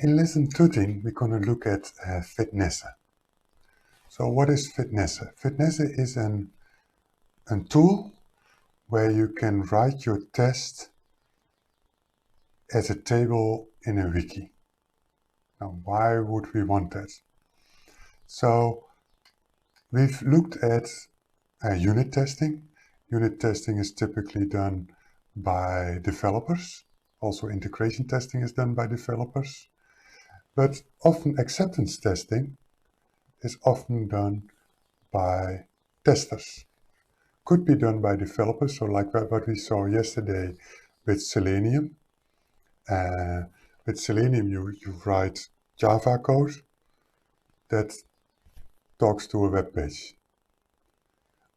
In lesson 13, we're going to look at FitNesse. So what is FitNesse? FitNesse is a tool where you can write your test as a table in a wiki. Now, why would we want that? So we've looked at unit testing. Unit testing is typically done by developers. Also, integration testing is done by developers. But often acceptance testing is often done by testers. Could be done by developers, so like what we saw yesterday with Selenium. With Selenium, you write Java code that talks to a web page.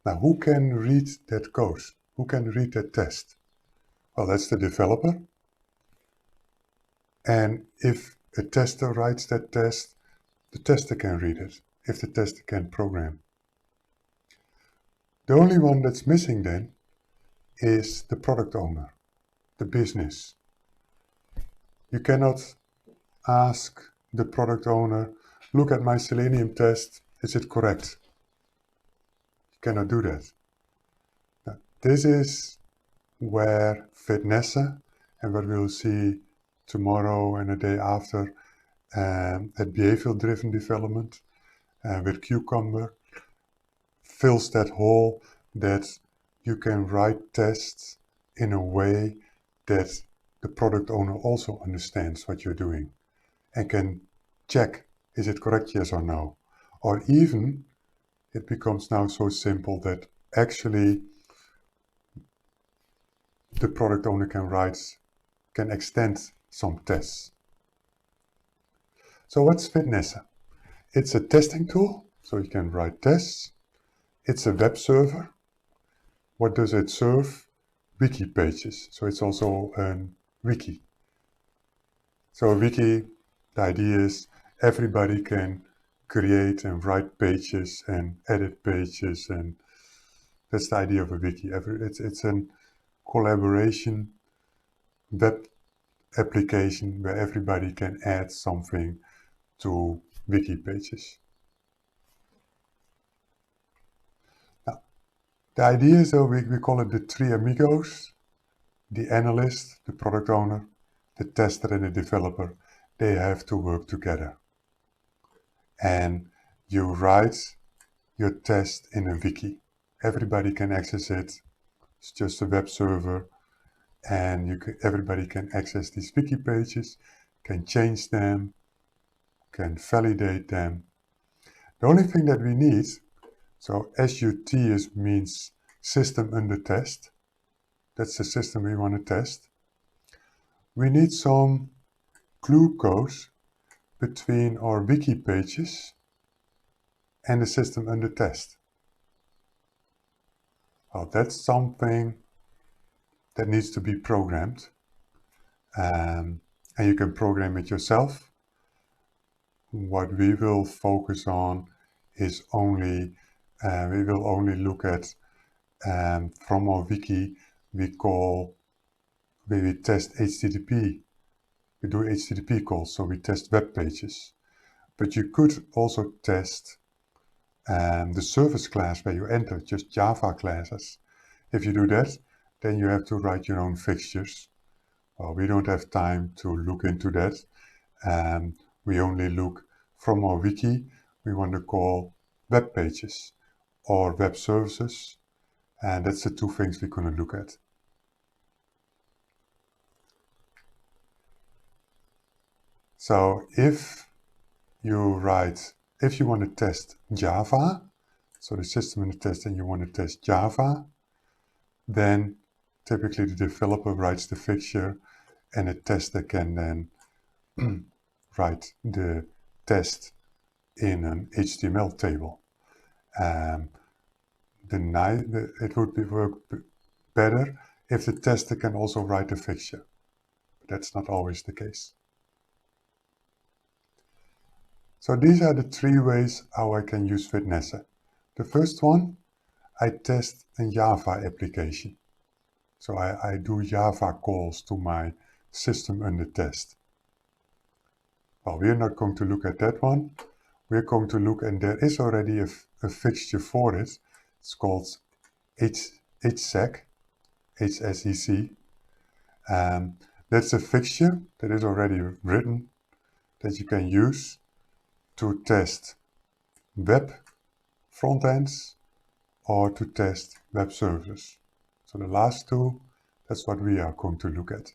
Now, who can read that code? Who can read that test? Well, that's the developer. And if a tester writes that test, the tester can read it, if the tester can program. The only one that's missing then is the product owner, the business. You cannot ask the product owner, look at my Selenium test, is it correct? You cannot do that. Now, this is where FitNesse and what we'll see tomorrow and the day after at behavior-driven development with Cucumber fills that hole that you can write tests in a way that the product owner also understands what you're doing and can check, is it correct, yes or no? Or even, it becomes now so simple that actually the product owner can extend some tests. So what's FitNesse? It's a testing tool, so you can write tests. It's a web server. What does it serve? Wiki pages. So it's also a wiki. So a wiki, the idea is everybody can create and write pages and edit pages, and that's the idea of a wiki. It's a collaboration web application where everybody can add something to wiki pages. Now, the idea is, we call it the three amigos: the analyst, the product owner, the tester, and the developer. They have to work together. And you write your test in a wiki. Everybody can access it. It's just a web server, and everybody can access these wiki pages, can change them, can validate them. The only thing that we need, so SUT means system under test. That's the system we want to test. We need some glue codes between our wiki pages and the system under test. Well, that's something that needs to be programmed, and you can program it yourself. What we will focus on is we will only look at from our wiki we test HTTP. We do HTTP calls, so we test web pages. But you could also test the service class where you enter, just Java classes. If you do that, then you have to write your own fixtures. Well, we don't have time to look into that. We only look from our wiki. We want to call web pages or web services, and that's the two things we're going to look at. So if you want to test Java, so the system in the test, and you want to test Java, then typically the developer writes the fixture, and the tester can then write the test in an HTML table. It would work better if the tester can also write a fixture, but that's not always the case. So these are the three ways how I can use FitNesse. The first one, I test a Java application. So I do Java calls to my system under test. Well, we're not going to look at that one. We're going to look, and there is already a fixture for it. It's called HSEC, HSEC. That's a fixture that is already written that you can use to test web front ends or to test web servers. So the last two, that's what we are going to look at.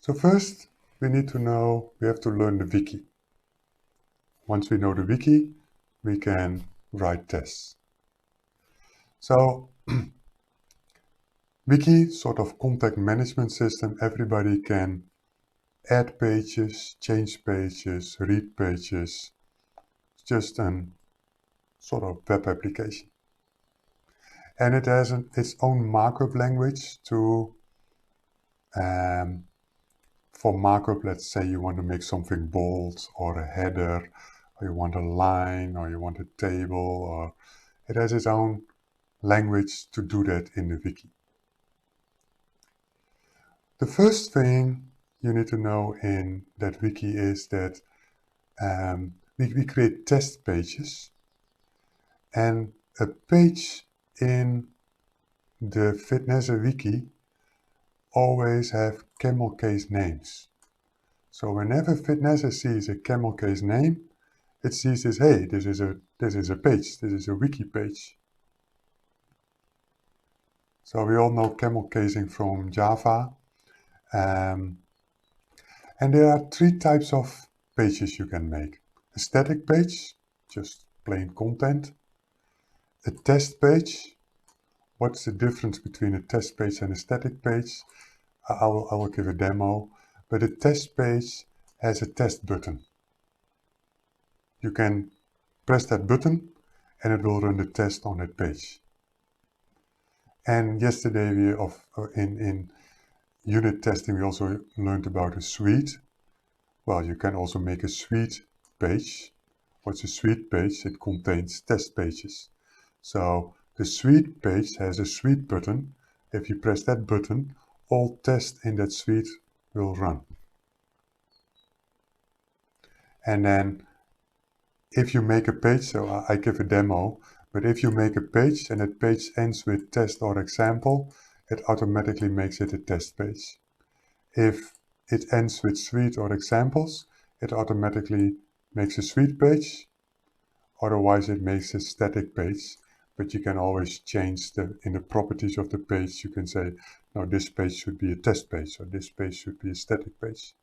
So first, we have to learn the wiki. Once we know the wiki, we can write tests. So wiki, sort of content management system, everybody can add pages, change pages, read pages. It's just a sort of web application. And it has its own markup language to, for markup, let's say you want to make something bold or a header, or you want a line, or you want a table, or it has its own language to do that in the wiki. The first thing you need to know in that wiki is that we create test pages, and a page in the FitNesse wiki always have camel case names. So whenever FitNesse sees a camel case name, it sees this, hey, this is a page, this is a wiki page. So we all know camel casing from Java. And there are three types of pages you can make. A static page, just plain content. A test page. What's the difference between a test page and a static page? I will give a demo. But a test page has a test button. You can press that button and it will run the test on that page. And yesterday in unit testing we also learned about a suite. Well, you can also make a suite page. What's a suite page? It contains test pages. So the suite page has a suite button. If you press that button, all tests in that suite will run. And then if you make a page, so I give a demo, but if you make a page and that page ends with test or example, it automatically makes it a test page. If it ends with suite or examples, it automatically makes a suite page. Otherwise it makes a static page, but you can always change in the properties of the page. You can say, no, this page should be a test page, or this page should be a static page.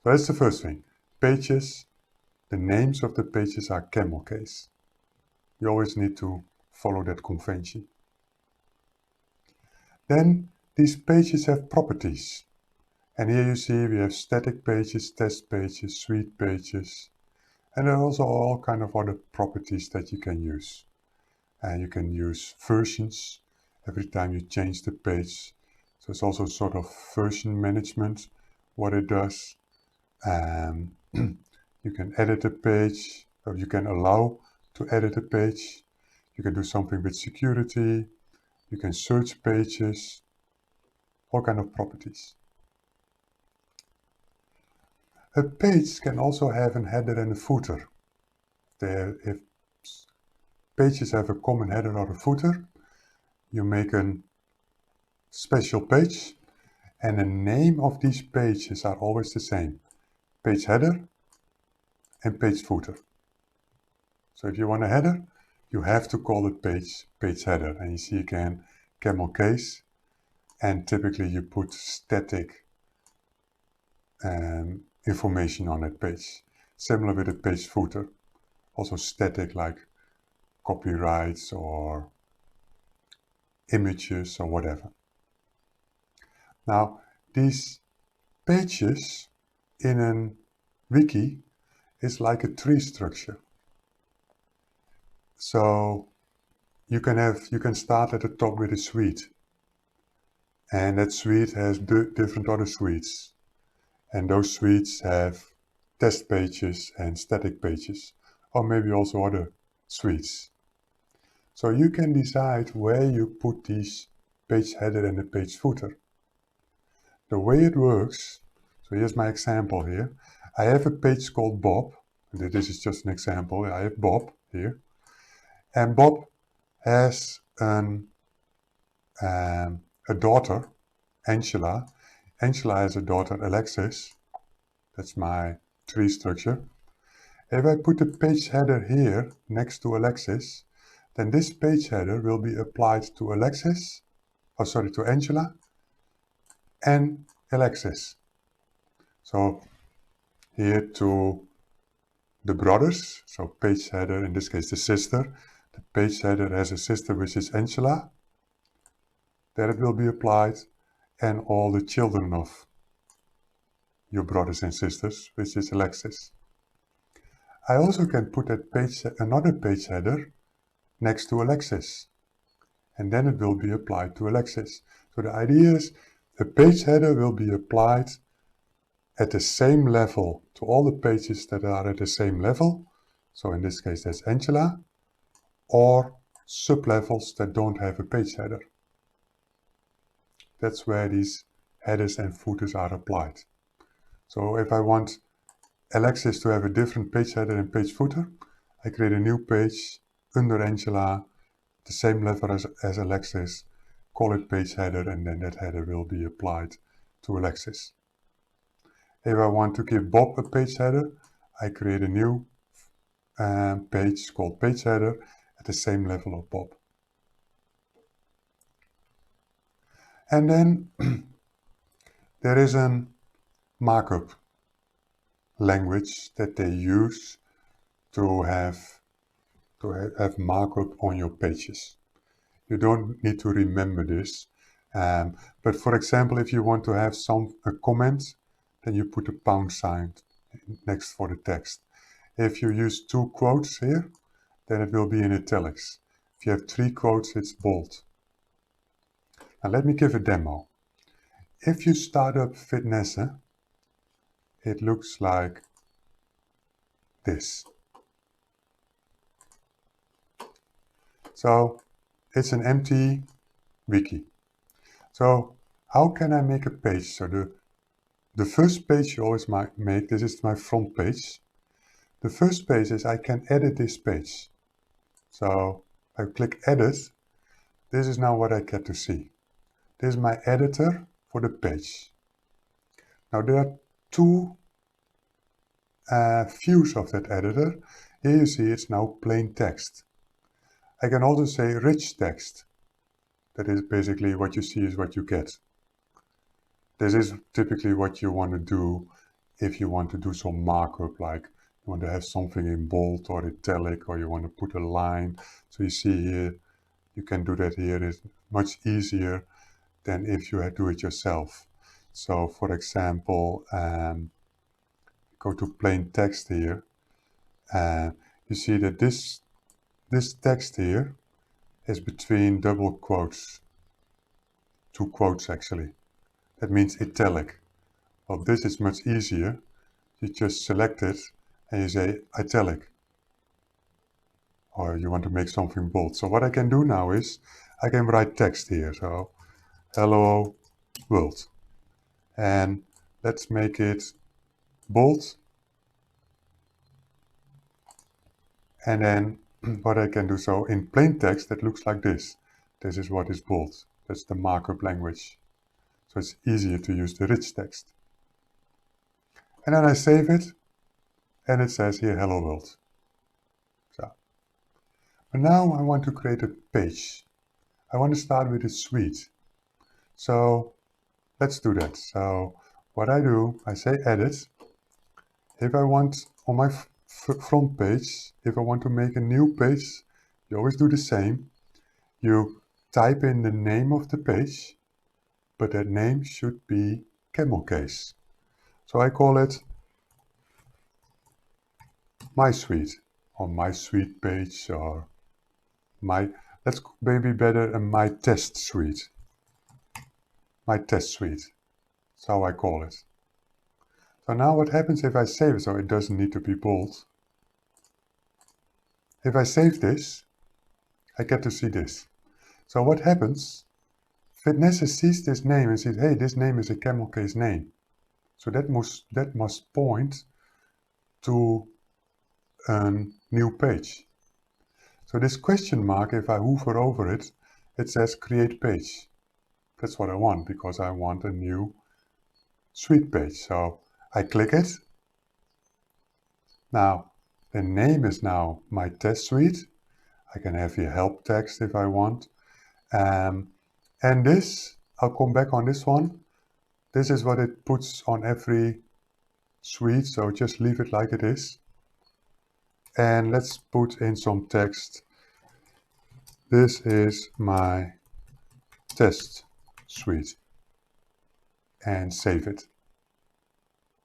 So that's the first thing. Pages, the names of the pages are camel case. You always need to follow that convention. Then these pages have properties. And here you see we have static pages, test pages, suite pages. And there are also all kind of other properties that you can use. And you can use versions every time you change the page. So it's also sort of version management, what it does. You can edit a page, or you can allow to edit a page. You can do something with security. You can search pages, all kind of properties. A page can also have a header and a footer. If pages have a common header or a footer, you make a special page, and the name of these pages are always the same. Page header and page footer. So if you want a header, you have to call it page header. And you see again, camel case, and typically you put static information on that page. Similar with a page footer, also static like copyrights or images or whatever. Now, these pages in a wiki is like a tree structure. So you can start at the top with a suite, and that suite has different other suites, and those suites have test pages and static pages, or maybe also other suites. So you can decide where you put these page header and the page footer. the way it works, so here's my example here. I have a page called Bob. This is just an example. I have Bob here. And Bob has a daughter, Angela. Angela has a daughter, Alexis. That's my tree structure. If I put the page header here next to Alexis, then this page header will be applied to to Angela and Alexis. So here to the brothers, so page header, in this case the sister. The page header has a sister which is Angela. There it will be applied, and all the children of your brothers and sisters, which is Alexis. I also can put another page header next to Alexis, and then it will be applied to Alexis. So the idea is the page header will be applied at the same level to all the pages that are at the same level. So in this case that's Angela, or sub-levels that don't have a page header. That's where these headers and footers are applied. So if I want Alexis to have a different page header and page footer, I create a new page under Angela, the same level as Alexis, call it page header, and then that header will be applied to Alexis. If I want to give Bob a page header, I create a new page called page header at the same level of Bob. And then there is a markup language that they use to have markup on your pages. You don't need to remember this, but for example, if you want to have a comment, then you put a pound sign next for the text. If you use 2 quotes here, then it will be in italics. If you have 3 quotes, it's bold. Now let me give a demo. If you start up FitNesse, it looks like this. So it's an empty wiki. So how can I make a page? So the first page you always make, this is my front page. The first page is I can edit this page. So I click edit. This is now what I get to see. This is my editor for the page. Now there are 2 views of that editor. Here you see it's now plain text. I can also say rich text. That is basically what you see is what you get. This is typically what you want to do if you want to do some markup, like you want to have something in bold or italic, or you want to put a line. So you see here, you can do that here. It's much easier than if you do it yourself. So for example, go to plain text here. You see that this text here is between double quotes, 2 quotes actually. That means italic. Well, this is much easier. You just select it and you say italic. Or you want to make something bold. So what I can do now is I can write text here. So hello world. And let's make it bold. And then what I can do, so in plain text that looks like this. This is what is bold. That's the markup language. So it's easier to use the rich text. And then I save it, and it says here hello world. So, but now I want to create a page. I want to start with a suite. So let's do that. So what I do, I say edit. If I want on my front page, if I want to make a new page, you always do the same. You type in the name of the page, but that name should be camel case. So I call it my suite, or my suite page, or let's maybe better my test suite. My test suite. That's how I call it. So now what happens if I save it? So it doesn't need to be bold. If I save this, I get to see this. So what happens? FitNesse sees this name and says, hey, this name is a camel case name. So that must point to a new page. So this question mark, if I hover over it, it says create page. That's what I want, because I want a new suite page. So I click it. Now the name is now my test suite. I can have here help text if I want. And this, I'll come back on this one. This is what it puts on every suite, so just leave it like it is. And let's put in some text. This is my test suite. And save it.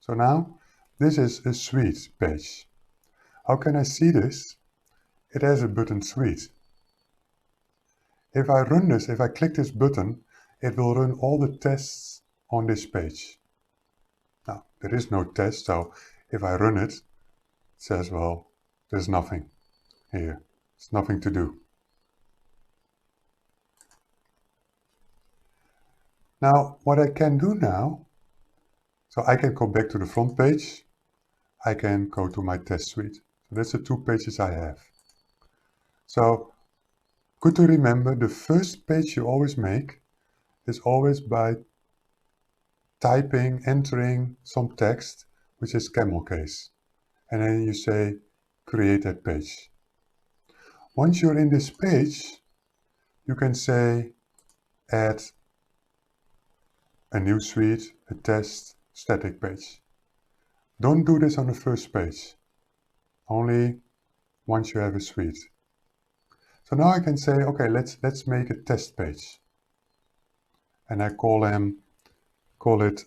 So now this is a suite page. How can I see this? It has a button suite. If I run this, if I click this button, it will run all the tests on this page. Now, there is no test, so if I run it, it says, well, there's nothing here. There's nothing to do. Now, what I can do now, so I can go back to the front page. I can go to my test suite. So that's the 2 pages I have. So, good to remember, the first page you always make is always by typing, entering some text, which is camel case. And then you say, create that page. Once you're in this page, you can say, add a new suite, a test, static page. Don't do this on the first page, only once you have a suite. So now I can say, okay, let's make a test page. And I call it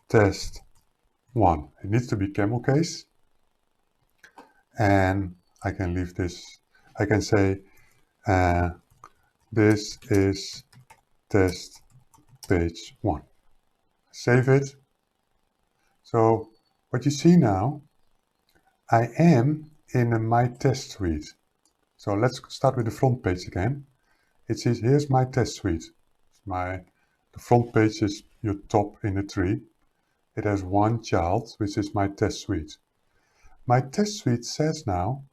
test 1. It needs to be camel case. And I can leave this, I can say, this is test page 1. Save it. So what you see now, I am in my test suite. So let's start with the front page again. It says, here's my test suite. The front page is your top in the tree. It has one child, which is my test suite. My test suite says now,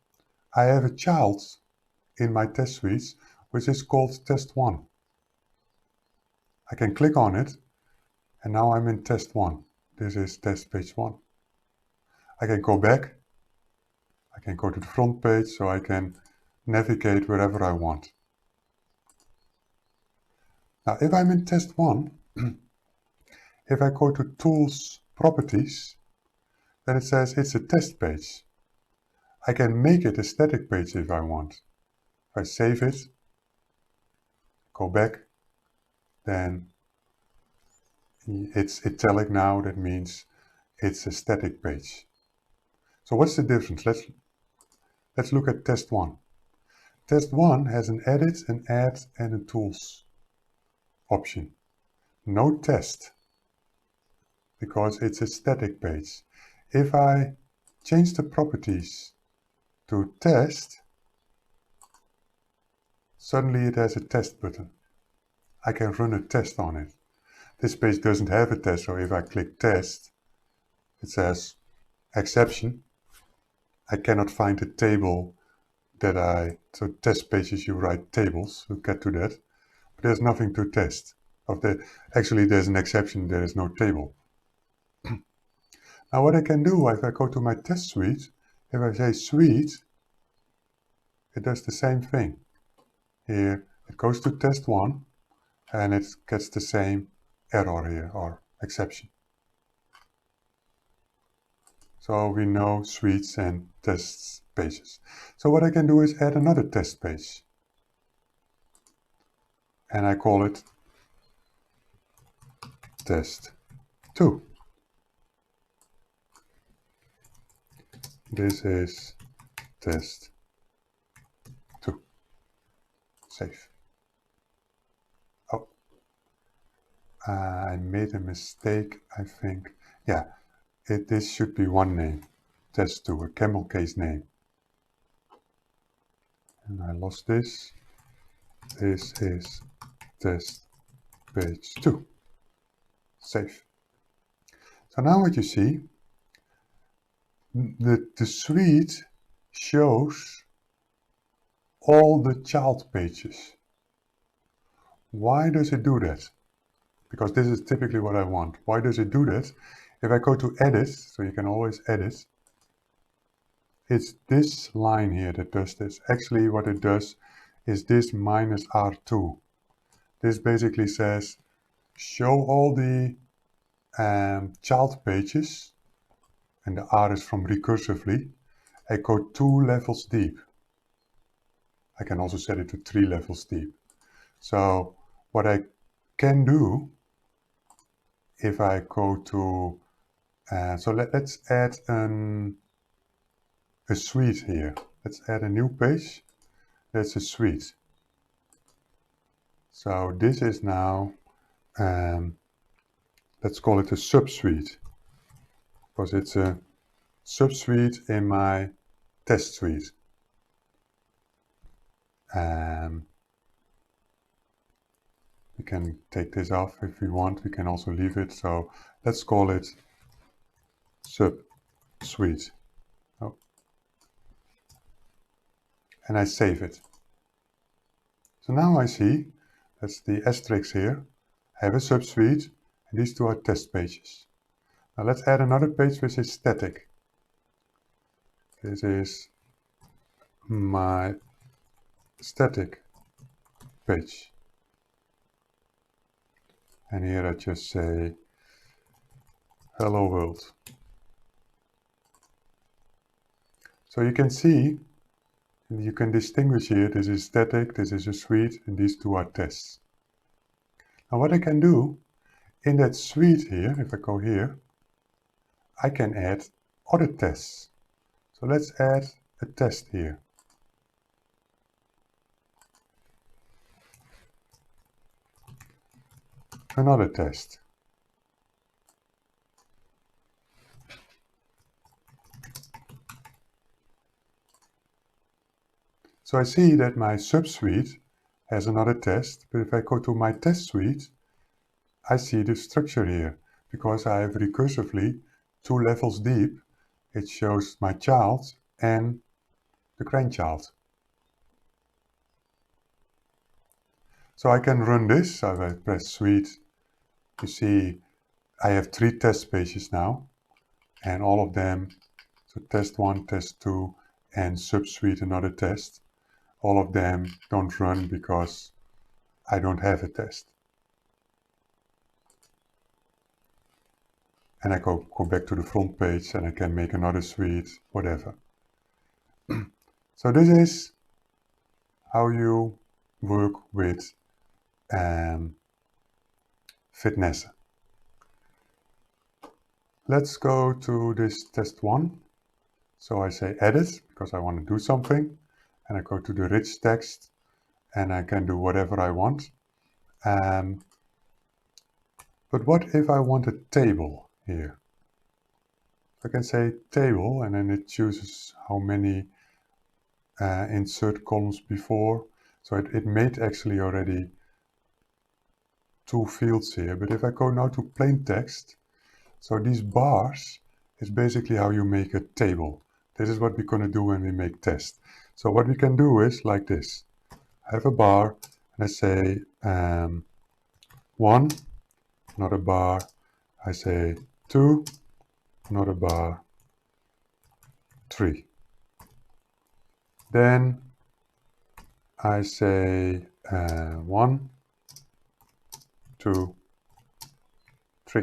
I have a child in my test suite, which is called test 1. I can click on it, and now I'm in test 1. This is test page 1. I can go back. I can go to the front page, so I can navigate wherever I want. Now, if I'm in test 1, if I go to Tools, Properties, then it says it's a test page. I can make it a static page if I want. If I save it, go back, then it's italic now. That means it's a static page. So what's the difference? Let's look at test 1. Test 1 has an edit, an add, and a tools option. No test, because it's a static page. If I change the properties to test, suddenly it has a test button. I can run a test on it. This page doesn't have a test, so if I click test, it says exception. I cannot find a table so test pages, you write tables, we'll get to that. But there's nothing to test. Actually, there's an exception, there is no table. Now what I can do, if I go to my test suite, if I say suite, it does the same thing. Here, it goes to test 1, and it gets the same error here, or exception. So we know suites and test pages. So what I can do is add another test page. And I call it test 2. This is test 2. Save. Oh, I made a mistake, I think. Yeah, this should be one name. Test 2, a camel case name. And I lost this. This is test page 2. Save. So now what you see, the suite shows all the child pages. Why does it do that? Because this is typically what I want. Why does it do that? If I go to edit, so you can always edit, it's this line here that does this. Actually what it does is this minus R2. This basically says show all the child pages, and the R is from recursively, I go 2 levels deep. I can also set it to 3 levels deep. So what I can do, if I go to, so let's add a suite here. Let's add a new page. That's a suite. So this is now, let's call it a subsuite, because it's a subsuite in my test suite. We can take this off if we want. We can also leave it. So let's call it subsuite. Oh. And I save it. So now I see, that's the asterisk here, I have a subsuite, and these two are test pages. Now let's add another page which is static. This is my static page. And here I just say, hello world. So you can see, you can distinguish here, this is static, this is a suite, and these two are tests. Now what I can do, in that suite here, if I go here, I can add other tests. So let's add a test here. Another test. So I see that my subsuite has another test, but if I go to my test suite, I see the structure here. Because I have recursively 2 levels deep, it shows my child and the grandchild. So I can run this, so if I press suite, you see I have 3 test pages now, and all of them, so test 1, test 2, and subsuite another test, all of them don't run because I don't have a test. And I go back to the front page and I can make another suite, whatever. So this is how you work with FitNesse. Let's go to this test 1. So I say edit because I want to do something, and I go to the rich text and I can do whatever I want. But what if I want a table here? I can say table, and then it chooses how many insert columns before. So it made actually already 2 fields here. But if I go now to plain text, so these bars is basically how you make a table. This is what we're going to do when we make test. So what we can do is like this. I have a bar, and I say 1, another bar. I say 2, another bar, 3. Then I say 1, 2, 3.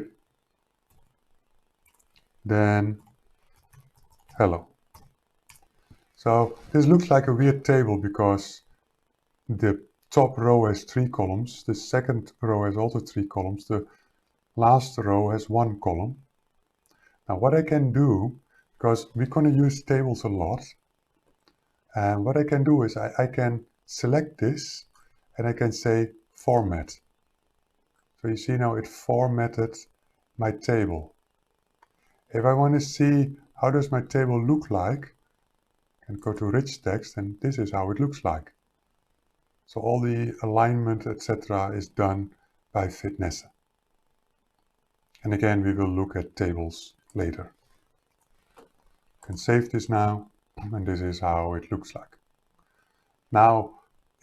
Then hello. So this looks like a weird table because the top row has 3 columns, the second row has also 3 columns, the last row has 1 column. Now what I can do, because we're going to use tables a lot, and what I can do is I can select this and I can say format. So you see now it formatted my table. If I want to see how does my table look like, I can go to rich text, and this is how it looks like. So all the alignment, etc. is done by FitNesse. And again, we will look at tables later. You can save this now, and this is how it looks like. Now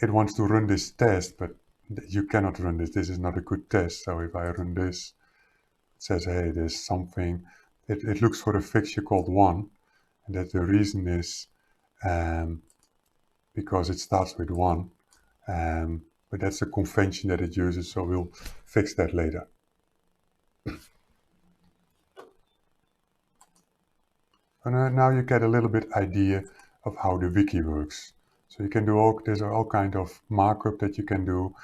it wants to run this test, but you cannot run this. This is not a good test. So if I run this, it says, hey, there's something. It looks for a fixture called 1. And that the reason is because it starts with 1. But that's a convention that it uses, so we'll fix that later. And now you get a little bit idea of how the wiki works. So you can do there's all kind of markup that you can do.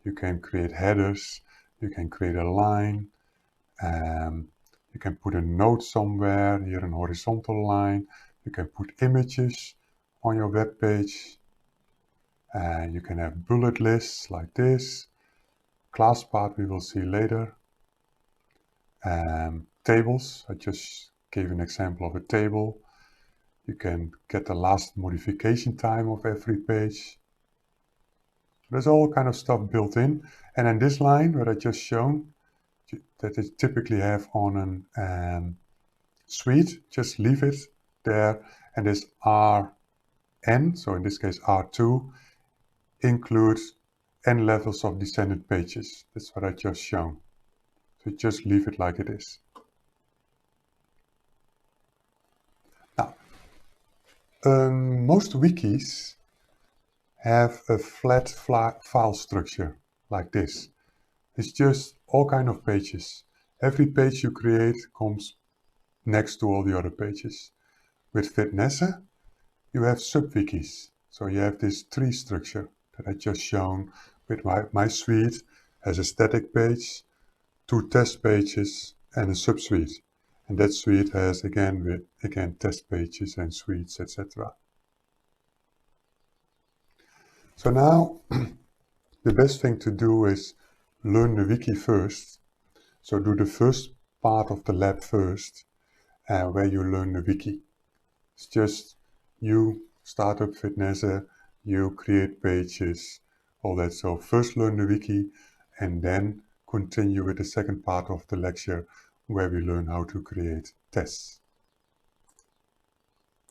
You can create headers, you can create a line, you can put a note somewhere, here an horizontal line, you can put images on your web page, you can have bullet lists like this, class part we will see later, tables, I just gave an example of a table. You can get the last modification time of every page. There's all kind of stuff built in. And then this line, what I just shown, that is typically have on a suite, just leave it there. And this RN, so in this case R2, includes n levels of descendant pages. That's what I just shown. So just leave it like it is. Now, most wikis have a flat file structure like this. It's just all kind of pages. Every page you create comes next to all the other pages. With FitNesse, you have subwikis. So you have this tree structure that I just shown with my suite has a static page, 2 test pages, and a subsuite. And that suite has again test pages and suites, etc. So now the best thing to do is learn the wiki first. So do the first part of the lab first, where you learn the wiki. It's just you start up FitNesse, you create pages, all that. So first learn the wiki and then continue with the second part of the lecture where we learn how to create tests.